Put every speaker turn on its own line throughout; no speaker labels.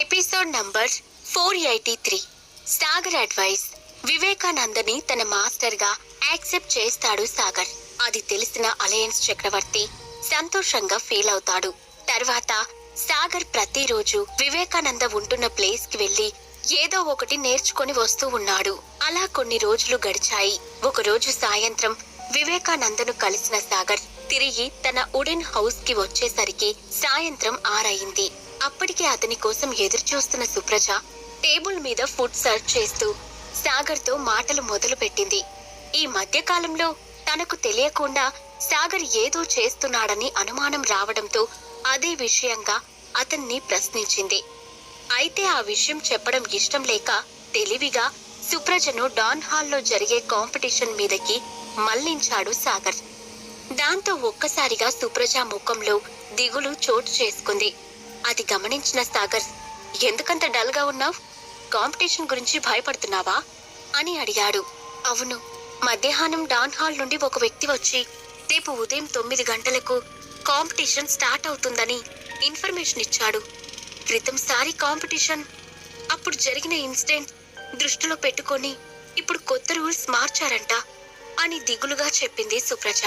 Episode number 483. Sagar advice. వివేకానందని తన master గా accept చేస్తాడు సాగర్. అది తెలిసిన అలయన్స్ చక్రవర్తి సంతోషంగా ఫీల్ అవుతాడు. తర్వాత సాగర్ ప్రతిరోజు వివేకానంద ఉంటున్న ప్లేస్ కి వెళ్లి ఏదో ఒకటి నేర్చుకొని వస్తూ ఉన్నాడు. అలా కొన్ని రోజులు గడిచాయి. ఒకరోజు సాయంత్రం వివేకానందను కలిసిన సాగర్ తిరిగి తన వుడెన్ హౌస్ కి వచ్చేసరికి సాయంత్రం 6 అయింది. అప్పటికే అతని కోసం ఎదురు చూస్తున్న సుప్రజ టేబుల్ మీద ఫుడ్ సర్వ్ చేస్తూ సాగర్ తో మాటలు మొదలు పెట్టింది. ఈ మధ్యకాలంలో తనకు తెలియకుండా సాగర్ ఏదో చేస్తున్నాడని అనుమానం రావడంతో అదే విషయంగా అతన్ని ప్రశ్నించింది. అయితే ఆ విషయం చెప్పడం ఇష్టం లేక తెలివిగా సుప్రజను డాన్ హాల్లో జరిగే కాంపిటీషన్ మీదకి మళ్లించాడు సాగర్. దాంతో ఒక్కసారిగా సుప్రజ ముఖంలో దిగులు చోటు చేసుకుంది. అది గమనించిన సాగర్, ఎందుకంత డల్ గా ఉన్నావ్? కాంపిటీషన్ గురించి భయపడుతున్నావా అని అడిగాడు. అవును, మధ్యాహ్నం డాన్ హాల్ నుండి ఒక వ్యక్తి వచ్చి రేపు ఉదయం 9 గంటలకు కాంపిటీషన్ స్టార్ట్ అవుతుందని ఇన్ఫర్మేషన్ ఇచ్చాడు. క్రితంసారి కాంపిటీషన్ అప్పుడు జరిగిన ఇన్సిడెంట్ దృష్టిలో పెట్టుకొని ఇప్పుడు కొత్త రూల్స్ మార్చారంట అని దిగులుగా చెప్పింది సుప్రజ.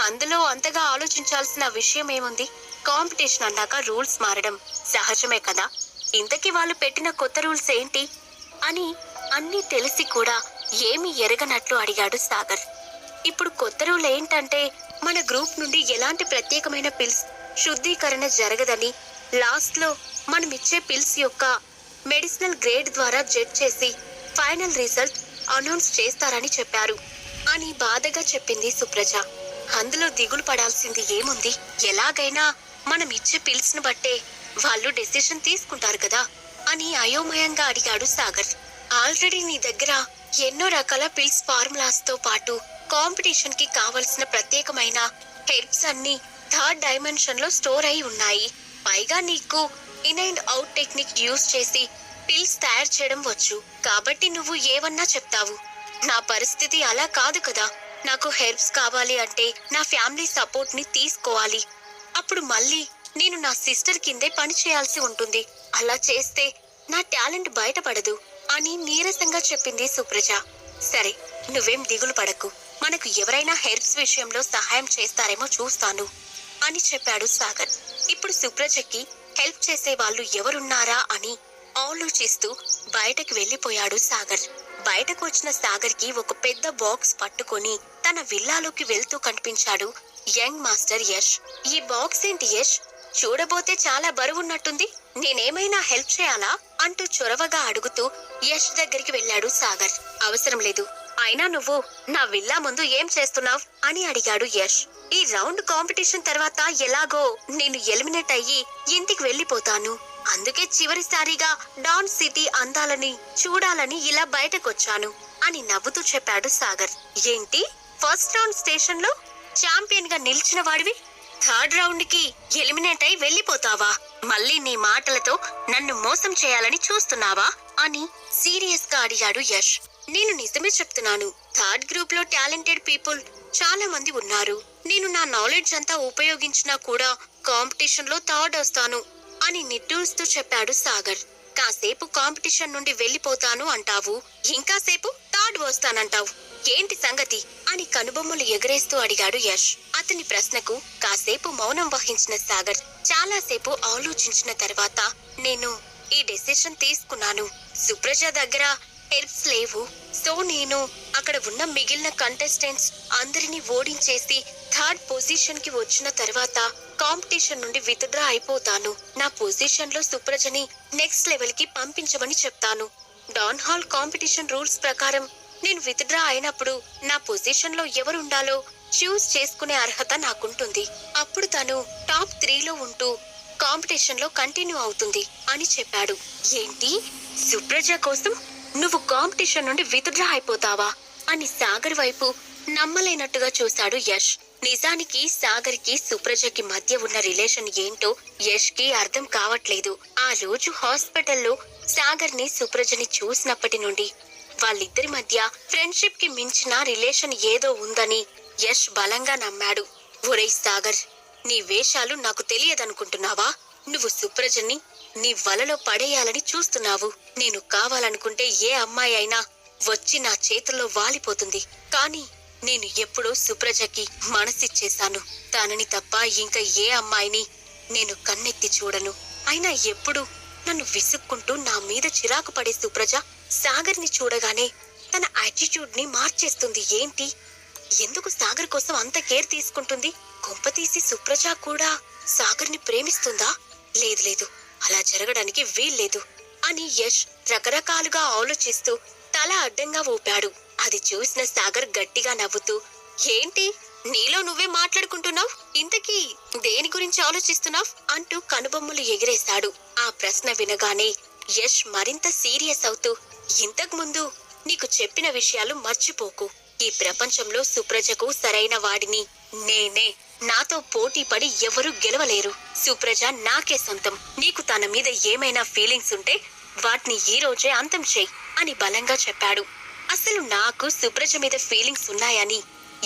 అందులో అంతగా ఆలోచించాల్సిన విషయం ఏముంది? కాంపిటీషన్ అన్నాక రూల్స్ మారడం సహజమే కదా. ఇంతకీ వాళ్ళు పెట్టిన కొత్త రూల్స్ ఏంటి అని అన్నీ తెలిసి కూడా ఏమీ ఎరగనట్లు అడిగాడు సాగర్. ఇప్పుడు కొత్త రూల్ ఏంటంటే మన గ్రూప్ నుండి ఎలాంటి ప్రత్యేకమైన పిల్స్ శుద్ధీకరణ జరగదని, లాస్ట్ లో మనం ఇచ్చే పిల్స్ యొక్క మెడిసినల్ గ్రేడ్ ద్వారా జడ్జ్ చేసి ఫైనల్ రిజల్ట్ అనౌన్స్ చేస్తారని చెప్పారు అని బాధగా చెప్పింది సుప్రజ. అందులో దిగులు పడాల్సింది ఏముంది? ఎలాగైనా మనం ఇచ్చే పిల్స్ ను బట్టే వాళ్ళు డెసిషన్ తీసుకుంటారు కదా అని అయోమయంగా అడిగాడు సాగర్. ఆల్రెడీ నీ దగ్గర ఎన్నో రకాల పిల్స్ ఫార్ములాస్ తో పాటు కాంపిటీషన్ కి కావలసిన ప్రత్యేకమైన హెర్బ్స్ అన్ని 3rd డైమెన్షన్ లో స్టోర్ అయి ఉన్నాయి. పైగా నీకు in and out technique use చేసి పిల్స్ తయారు చేయడం వచ్చు. కాబట్టి నువ్వు ఏవన్నా చెప్తావు. నా పరిస్థితి అలా కాదు కదా. నాకు హెర్బ్స్ కావాలి అంటే నా ఫ్యామిలీ సపోర్ట్ ని తీసుకోవాలి. అప్పుడు మళ్ళీ నేను నా సిస్టర్ కిందే పని చేయాల్సి ఉంటుంది. అలా చేస్తే నా టాలెంట్ బయటపడదు అని నీరసంగా చెప్పింది సుప్రజ. సరే, నువ్వేం దిగులు పడకు. మనకు ఎవరైనా హెర్బ్స్ విషయంలో సహాయం చేస్తారేమో చూస్తాను అని చెప్పాడు సాగర్. ఇప్పుడు సుప్రజకి హెల్ప్ చేసే వాళ్ళు ఎవరున్నారా అని ఆలోచిస్తూ బయటకు వెళ్లిపోయాడు సాగర్. బయటకు వచ్చిన సాగర్ కి ఒక పెద్ద బాక్స్ పట్టుకొని తన విల్లాలోకి వెళ్తూ కనిపించాడు యంగ్ మాస్టర్ యష్. ఈ బాక్స్ ఏంటి యష్? చూడబోతే చాలా బరువున్నట్టుంది. నేనేమైనా హెల్ప్ చేయాలా అంటూ చొరవగా అడుగుతూ యష్ దగ్గరికి వెళ్ళాడు సాగర్. అవసరం లేదు. అయినా నువ్వు నా విల్లా ముందు ఏం చేస్తున్నావ్ అని అడిగాడు యష్. ఈ రౌండ్ కాంపిటీషన్ తర్వాత ఎలాగో నేను ఎలిమినేట్ అయ్యి ఇంటికి వెళ్లిపోతాను. అందుకే చివరిసారిగా డాన్ సిటీ అందాలని చూడాలని ఇలా బయటకొచ్చాను అని నవ్వుతూ చెప్పాడు సాగర్. ఏంటి, ఫస్ట్ రౌండ్ స్టేషన్ లో ఛాంపియన్ గా నిలిచిన వాడివి 3rd రౌండ్ కి ఎలిమినేట్ అయి వెళ్లిపోతావా? మళ్ళీ నీ మాటలతో నన్ను మోసం చేయాలని చూస్తున్నావా అని సీరియస్ గా అడిగాడు యష్. నేను నిజమే చెప్తున్నాను. 3rd గ్రూప్ లో టాలెంటెడ్ పీపుల్ చాలా మంది ఉన్నారు. నేను నా నాలెడ్జ్ అంతా ఉపయోగించినా కూడా కాంపిటీషన్ లో 3rd వస్తాను అని నిట్టూరుస్తూ చెప్పాడు సాగర్. కాసేపు కాంపిటీషన్ నుండి వెళ్లిపోతాను అంటావు, ఇంకాసేపు 3rd వస్తానంటావు. ఏంటి సంగతి అని కనుబొమ్మలు ఎగరేస్తూ అడిగాడు యష్. అతని ప్రశ్నకు కాసేపు మౌనం వహించిన సాగర్ చాలాసేపు ఆలోచించిన తర్వాత, నేను ఈ డెసిషన్ తీసుకున్నాను. సుప్రజ దగ్గర హెల్ప్స్ లేవు. సో నేను అక్కడ ఉన్న మిగిలిన కంటెస్టెంట్స్ అందరినీ ఓడించేసి 3rd పొజిషన్ కి వచ్చిన తర్వాత కాంపిటీషన్ నుండి విత్డ్రా అయిపోతాను. నా పొజిషన్ లో సుప్రజని నెక్స్ట్ లెవెల్ కి పంపించమని చెప్తాను. డాన్ హాల్ కాంపిటీషన్ రూల్స్ ప్రకారం నేను విత్డ్రా అయినప్పుడు నా పొజిషన్ లో ఎవరుండాలో చూస్ చేసుకునే అర్హత నాకుంటుంది. అప్పుడు తను టాప్ 3లో ఉంటూ కాంపిటీషన్ లో కంటిన్యూ అవుతుంది అని చెప్పాడు. ఏంటి, సుప్రజ కోసం నువ్వు కాంపిటీషన్ నుండి విత్డ్రా అయిపోతావా అని సాగర్ వైపు నమ్మలేనట్టుగా చూశాడు యష్. నిజానికి సాగర్ కి సుప్రజకి మధ్య ఉన్న రిలేషన్ ఏంటో యష్ కి అర్థం కావట్లేదు. ఆ రోజు హాస్పిటల్లో సాగర్ ని సుప్రజని చూసినప్పటి నుండి వాళ్ళిద్దరి మధ్య ఫ్రెండ్షిప్ కి మించిన రిలేషన్ ఏదో ఉందని యష్ బలంగా నమ్మాడు. ఒరేయ్ సాగర్, నీ వేషాలు నాకు తెలియదనుకుంటున్నావా? నువ్వు సుప్రజని నీ వలలో పడేయాలని చూస్తున్నావు. నేను కావాలనుకుంటే ఏ అమ్మాయి అయినా వచ్చి నా చేతుల్లో వాలిపోతుంది. కానీ నేను ఎప్పుడూ సుప్రజకి మనసిచ్చేశాను. తనని తప్ప ఇంకా ఏ అమ్మాయిని నేను కన్నెత్తి చూడను. అయినా ఎప్పుడు నన్ను విసుక్కుంటూ నా మీద చిరాకు పడే సుప్రజ సాగర్ని చూడగానే తన యాటిట్యూడ్ ని మార్చేస్తుంది. ఏంటి? ఎందుకు సాగర్ కోసం అంత కేర్ తీసుకుంటుంది? కొంపతీసి సుప్రజ కూడా సాగర్ని ప్రేమిస్తుందా? లేదు లేదు, అలా జరగడానికి వీల్లేదు అని యష్ రకరకాలుగా ఆలోచిస్తూ తల అడ్డంగా ఊపాడు. అది చూసిన సాగర్ గట్టిగా నవ్వుతూ, ఏంటి నీలో నువ్వే మాట్లాడుకుంటున్నావు? ఇంతకీ దేని గురించి ఆలోచిస్తున్నావు అంటూ కనుబొమ్మలు ఎగిరేశాడు. ఆ ప్రశ్న వినగానే యష్ మరింత సీరియస్ అవుతూ, ఇంతకు ముందు నీకు చెప్పిన విషయాలు మర్చిపోకు. ఈ ప్రపంచంలో సుప్రజకు సరైన వాడిని నేనే. నాతో పోటీ పడి ఎవరూ గెలవలేరు. సుప్రజ నాకే సొంతం. నీకు తన మీద ఏమైనా ఫీలింగ్స్ ఉంటే వాటిని ఈ రోజే అంతం చెయ్యి అని బలంగా చెప్పాడు. అసలు నాకు సుప్రజ మీద ఫీలింగ్స్ ఉన్నాయని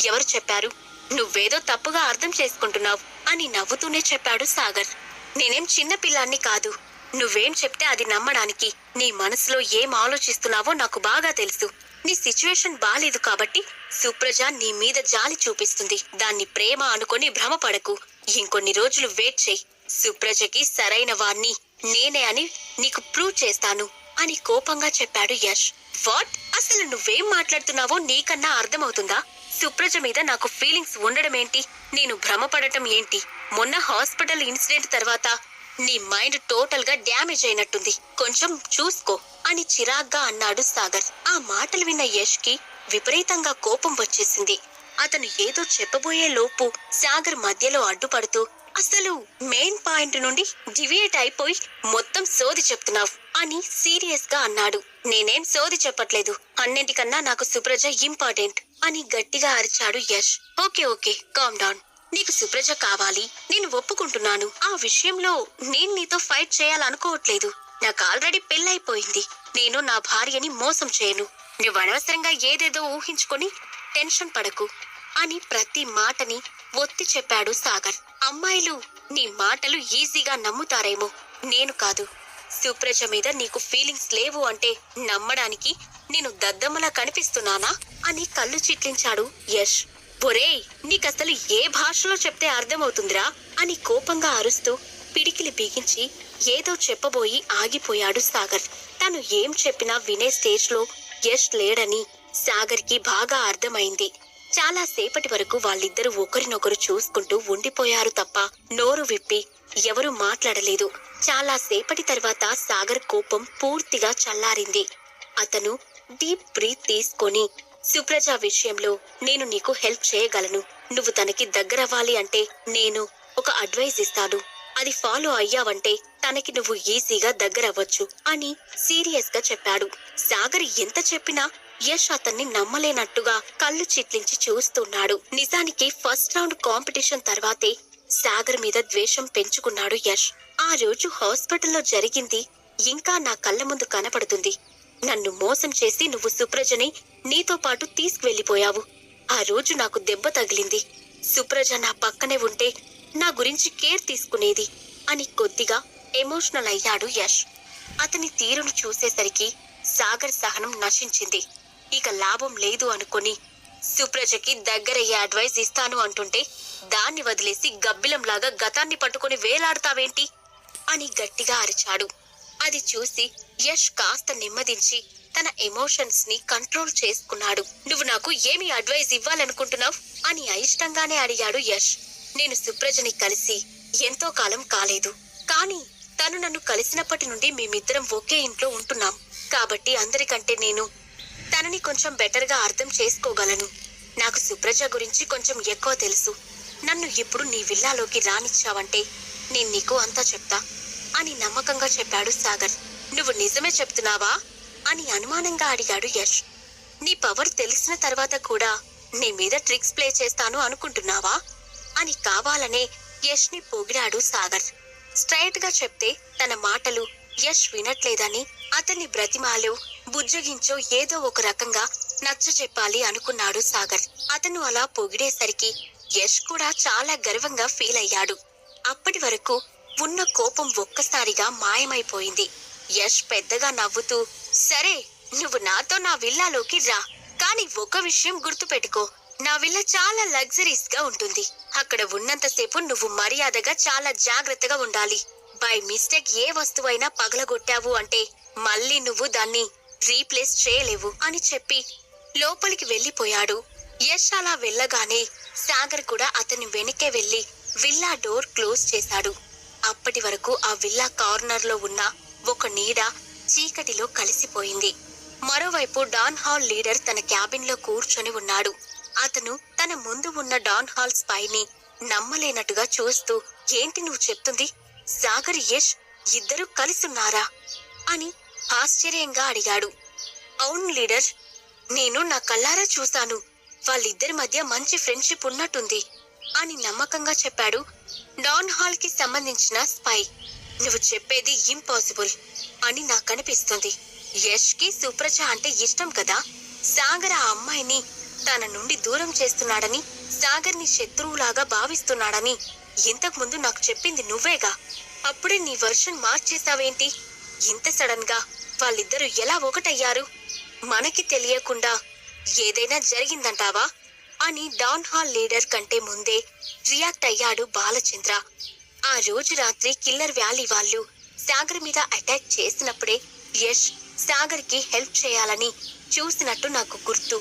ఎవరు చెప్పారు? నువ్వేదో తప్పుగా అర్థం చేసుకుంటున్నావు అని నవ్వుతూనే చెప్పాడు సాగర్. నేనేం చిన్న పిల్లాన్ని కాదు. నువ్వేం చెప్తే అది నమ్మడానికి. నీ మనసులో ఏం ఆలోచిస్తున్నావో నాకు బాగా తెలుసు. నీ సిచ్యువేషన్ బాలేదు కాబట్టి సుప్రజ నీ మీద జాలి చూపిస్తుంది. దాన్ని ప్రేమ అనుకొని భ్రమపడకు. ఇంకొన్ని రోజులు వెయిట్ చెయ్యి. సుప్రజకి సరైన వాణ్ణి నేనే అని నీకు ప్రూవ్ చేస్తాను అని కోపంగా చెప్పాడు యష్. వాట్? అసలు నువ్వేం మాట్లాడుతున్నావో నీకన్నా అర్థమవుతుందా? సుప్రజ మీద నాకు ఫీలింగ్స్ ఉండడమేంటి? నేను భ్రమపడటం ఏంటి? మొన్న హాస్పిటల్ ఇన్సిడెంట్ తర్వాత నీ మైండ్ టోటల్ గా డ్యామేజ్ అయినట్టుంది. కొంచెం చూసుకో అని చిరాగ్గా అన్నాడు సాగర్. ఆ మాటలు విన్న యష్ కి విపరీతంగా కోపం వచ్చేసింది. అతను ఏదో చెప్పబోయే లోపు సాగర్ మధ్యలో అడ్డుపడుతూ, అసలు మెయిన్ పాయింట్ నుండి డివియేట్ అయిపోయి మొత్తం సోది చెప్తున్నావు అని సీరియస్ గా అన్నాడు. నేనేం సోది చెప్పట్లేదు. అన్నింటికన్నా నాకు సుప్రజ ఇంపార్టెంట్ అని గట్టిగా అరిచాడు Yash. Okay okay, calm down. నీకు సుప్రజ కావాలి, నేను ఒప్పుకుంటున్నాను. ఆ విషయంలో నేను నీతో ఫైట్ చేయాలనుకోవట్లేదు. నాకు ఆల్రెడీ పెళ్ళైపోయింది. నేను నా భార్యని మోసం చేయను. నువ్వు అనవసరంగా ఏదేదో ఊహించుకొని టెన్షన్ పడకు అని ప్రతి మాటని ఒత్తి చెప్పాడు సాగర్. అమ్మాయిలు నీ మాటలు ఈజీగా నమ్ముతారేమో, నేను కాదు. సుప్రజ మీద నీకు ఫీలింగ్స్ లేవు అంటే నమ్మడానికి నేను దద్దమ్మలా కనిపిస్తున్నానా అని కళ్ళు చిట్లించాడు యష్. ఒరేయ్, నీకసలు ఏ భాషలో చెప్తే అర్థమవుతుందిరా అని కోపంగా అరుస్తూ పిడికిలి బిగించి ఏదో చెప్పబోయి ఆగిపోయాడు సాగర్. తను ఏం చెప్పినా వినే స్టేజ్ లో యష్ లేడని సాగర్ కి బాగా అర్థమైంది. చాలా సేపటి వరకు వాళ్ళిద్దరూ ఒకరినొకరు చూసుకుంటూ ఉండిపోయారు తప్ప నోరు విప్పి ఎవరూ మాట్లాడలేదు. చాలా సేపటి తర్వాత సాగర్ కోపం పూర్తిగా చల్లారింది. అతను డీప్ బ్రీత్ తీసుకొని, సుప్రజ విషయంలో నేను నీకు హెల్ప్ చేయగలను. నువ్వు తనకి దగ్గరవ్వాలి అంటే నేను ఒక అడ్వైజ్ ఇస్తాను. అది ఫాలో అయ్యావంటే తనకి నువ్వు ఈజీగా దగ్గరవ్వచ్చు అని సీరియస్ గా చెప్పాడు. సాగర్ ఎంత చెప్పినా యష్ అతన్ని నమ్మలేనట్టుగా కళ్ళు చిట్లించి చూస్తున్నాడు. నిజానికి ఫస్ట్ రౌండ్ కాంపిటీషన్ తర్వాతే సాగర్ మీద ద్వేషం పెంచుకున్నాడు యష్. ఆ రోజు హాస్పిటల్లో జరిగింది ఇంకా నా కళ్ళ ముందు కనపడుతుంది. నన్ను మోసం చేసి నువ్వు సుప్రజని నీతో పాటు తీసుకువెళ్లిపోయావు. ఆ రోజు నాకు దెబ్బ తగిలింది. సుప్రజ నా పక్కనే ఉంటే నా గురించి కేర్ తీసుకునేది అని కొద్దిగా ఎమోషనల్ అయ్యాడు యష్. అతని తీరును చూసేసరికి సాగర్ సహనం నశించింది. ఇక లాభం లేదు అనుకొని సుప్రజకి దగ్గరయ్యే అడ్వైస్ ఇస్తాను అంటుంటే దాన్ని వదిలేసి గబ్బిలంలాగా గతాన్ని పట్టుకుని వేలాడతావేంటి అని గట్టిగా అరిచాడు. అది చూసి యష్ కాస్త నెమ్మదించి తన ఎమోషన్స్ ని కంట్రోల్ చేసుకున్నాడు. నువ్వు నాకు ఏమి అడ్వైజ్ ఇవ్వాలనుకుంటున్నావు అని అయిష్టంగానే అడిగాడు యష్. నేను సుప్రజని కలిసి ఎంతో కాలం కాలేదు. కానీ తను నన్ను కలిసినప్పటి నుండి మేమిద్దరం ఒకే ఇంట్లో ఉంటున్నాం. కాబట్టి అందరికంటే నేను తనని కొంచెం బెటర్ గా అర్థం చేసుకోగలను. నాకు సుప్రజ గురించి కొంచెం ఎక్కువ తెలుసు. నన్ను ఇప్పుడు నీ విల్లాలోకి రానిచ్చావంటే నేను నీకు అంతా చెప్తా అని నమ్మకంగా చెప్పాడు సాగర్. నువ్వు నిజమే చెప్తున్నావా అని అనుమానంగా అడిగాడు యష్. నీ పవర్ తెలిసిన తర్వాత కూడా నీ మీద ట్రిక్స్ ప్లే చేస్తాను అనుకుంటున్నావా అని కావాలనే యష్ ని పొగిడాడు సాగర్. స్ట్రైట్ గా చెప్తే తన మాటలు యష్ వినట్లేదని అతన్ని బ్రతిమాలో బుజ్జగించో ఏదో ఒక రకంగా నచ్చ చెప్పాలి అనుకున్నాడు సాగర్. అతను అలా పొగిడేసరికి యష్ కూడా చాలా గర్వంగా ఫీల్ అయ్యాడు. అప్పటి వరకు ఉన్న కోపం ఒక్కసారిగా మాయమైపోయింది. యష్ పెద్దగా నవ్వుతూ, సరే, నువ్వు నాతో నా విల్లాలోకి రా. కానీ ఒక విషయం గుర్తుపెట్టుకో, నా విల్లా చాలా లగ్జరీస్ గా ఉంటుంది. అక్కడ ఉన్నంతసేపు నువ్వు మర్యాదగా చాలా జాగ్రత్తగా ఉండాలి. బై మిస్టేక్ ఏ వస్తువైనా పగలగొట్టావు అంటే మళ్ళీ నువ్వు దాన్ని రీప్లేస్ చేయలేవు అని చెప్పి లోపలికి వెళ్లిపోయాడు. యష్ అలా వెళ్ళగానే సాగర్ కూడా అతని వెనకే వెళ్లి విల్లా డోర్ క్లోజ్ చేశాడు. అప్పటి వరకు ఆ విల్లా కార్నర్ లో ఉన్న ఒక నీడ చీకటిలో కలిసిపోయింది. మరోవైపు డాన్ హాల్ లీడర్ తన క్యాబిన్ లో కూర్చొని ఉన్నాడు. అతను తన ముందు ఉన్న డాన్ హాల్ స్పైని నమ్మలేనట్టుగా చూస్తూ, ఏంటి నువ్వు చెప్తుంది? సాగర్, యష్ ఇద్దరూ కలిసున్నారా అని ఆశ్చర్యంగా అడిగాడు. అవును లీడర్, నేను నా కళ్ళారా చూశాను. వాళ్ళిద్దరి మధ్య మంచి ఫ్రెండ్షిప్ ఉన్నట్టుంది అని నమ్మకంగా చెప్పాడు డాన్ హాల్ కి సంబంధించిన స్పై. నువ్వు చెప్పేది ఇంపాసిబుల్ అని నాకనిపిస్తుంది. యష్ కి సుప్రజ అంటే ఇష్టం కదా. సాగర్ ఆ అమ్మాయిని తన నుండి దూరం చేస్తున్నాడని, సాగర్ ని శత్రువులాగా భావిస్తున్నాడని ఇంతకు ముందు నాకు చెప్పింది నువ్వేగా. అప్పుడే నీ వర్షన్ మార్చేసావేంటి? ఇంత సడన్ గా వాళ్ళిద్దరూ ఎలా ఒకటయ్యారు? మనకి తెలియకుండా ఏదైనా జరిగిందంటావా అని డాన్ హాల్ లీడర్ కంటే ముందే రియాక్ట్ అయ్యాడు బాలచంద్ర. ఆ రోజు రాత్రి కిల్లర్ వ్యాలీ వాళ్ళు సాగర్ మీద అటాక్ చేసినప్పుడే యష్ సాగర్ కి హెల్ప్ చేయాలని చూసినట్టు నాకు గుర్తు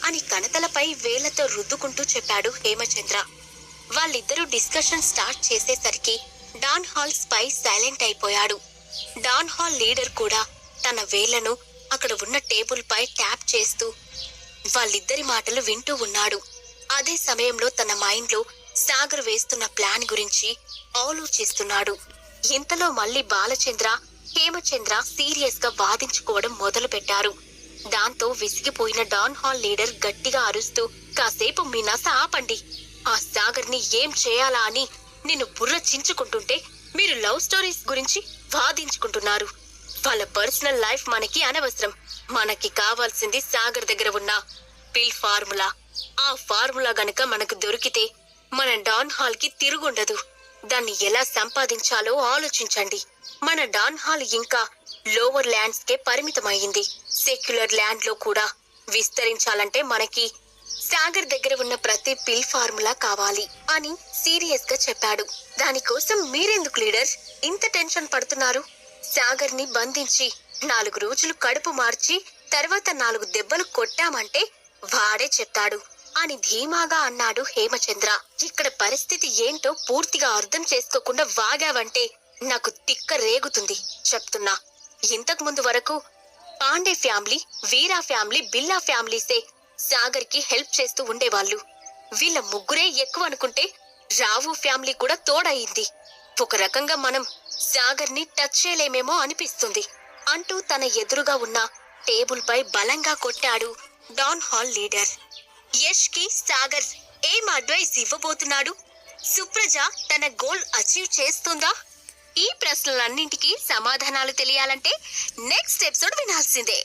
అని కణతలపై వేళ్లతో రుద్దుకుంటూ చెప్పాడు హేమచంద్ర. వాళ్ళిద్దరూ డిస్కషన్ స్టార్ట్ చేసేసరికి డాన్ హాల్ స్పై సైలెంట్ అయిపోయాడు. డాన్ హాల్ లీడర్ కూడా తన వేళ్లను అక్కడ ఉన్న టేబుల్ పై ట్యాప్ చేస్తూ వాళ్ళిద్దరి మాటలు వింటూ ఉన్నాడు. అదే సమయంలో తన మైండ్ లో సాగర్ వేస్తున్న ప్లాన్ గురించి ఆలోచిస్తున్నాడు. ఇంతలో మళ్ళీ బాలచంద్ర, హేమచంద్ర సీరియస్ గా వాదించుకోవడం మొదలు పెట్టారు. దాంతో విసిగిపోయిన డాన్ హాల్ లీడర్ గట్టిగా అరుస్తూ, కాసేపు మీ నస ఆపండి. ఆ సాగర్ ని ఏం చేయాలా అని నేను బుర్ర చించుకుంటుంటే మీరు లవ్ స్టోరీస్ గురించి వాదించుకుంటున్నారు. వాళ్ళ పర్సనల్ లైఫ్ మనకి అనవసరం. మనకి కావాల్సింది సాగర్ దగ్గర ఉన్న పిల్ ఫార్ములా. ఆ ఫార్ములా గనక మనకు దొరికితే మన డాన్ హాల్ కి తిరుగుండదు. దాన్ని ఎలా సంపాదించాలో ఆలోచించండి. మన డాన్ హాల్ ఇంకా లోవర్ ల్యాండ్స్ కే పరిమితమైంది. సెక్యులర్ ల్యాండ్ లో కూడా విస్తరించాలంటే మనకి సాగర్ దగ్గర ఉన్న ప్రతి పిల్ ఫార్ములా కావాలి అని సీరియస్ గా చెప్పాడు. దానికోసం మీరెందుకు లీడర్ ఇంత టెన్షన్ పడుతున్నారు? సాగర్ ని బంధించి 4 రోజులు కడుపు మార్చి తర్వాత 4 దెబ్బలు కొట్టామంటే వాడే చెప్తాడు అని ధీమాగా అన్నాడు హేమచంద్ర. ఇక్కడ పరిస్థితి ఏంటో పూర్తిగా అర్థం చేసుకోకుండా వాగావంటే నాకు తిక్క రేగుతుంది చెప్తున్నా. ఇంతకు ముందు వరకు పాండే ఫ్యామిలీ, వీరా ఫ్యామిలీ, బిల్లా ఫ్యామిలీసే సాగర్ కి హెల్ప్ చేస్తూ ఉండేవాళ్ళు. వీళ్ళ ముగ్గురే ఎక్కువ అనుకుంటే రావు ఫ్యామిలీ కూడా తోడయింది. ఒక రకంగా మనం సాగర్ ని టచ్ చేయలేమేమో అనిపిస్తుంది అంటూ తన ఎదురుగా ఉన్న టేబుల్ పై బలంగా కొట్టాడు డాన్ హాల్ లీడర్. యష్ కి సాగర్ ఏం అడ్వైస్ ఇవ్వబోతున్నాడు? సుప్రజ తన గోల్ అచీవ్ చేస్తుందా? ఈ ప్రశ్నలన్నింటికీ సమాధానాలు తెలియాలంటే నెక్స్ట్ ఎపిసోడ్ వినాల్సిందే.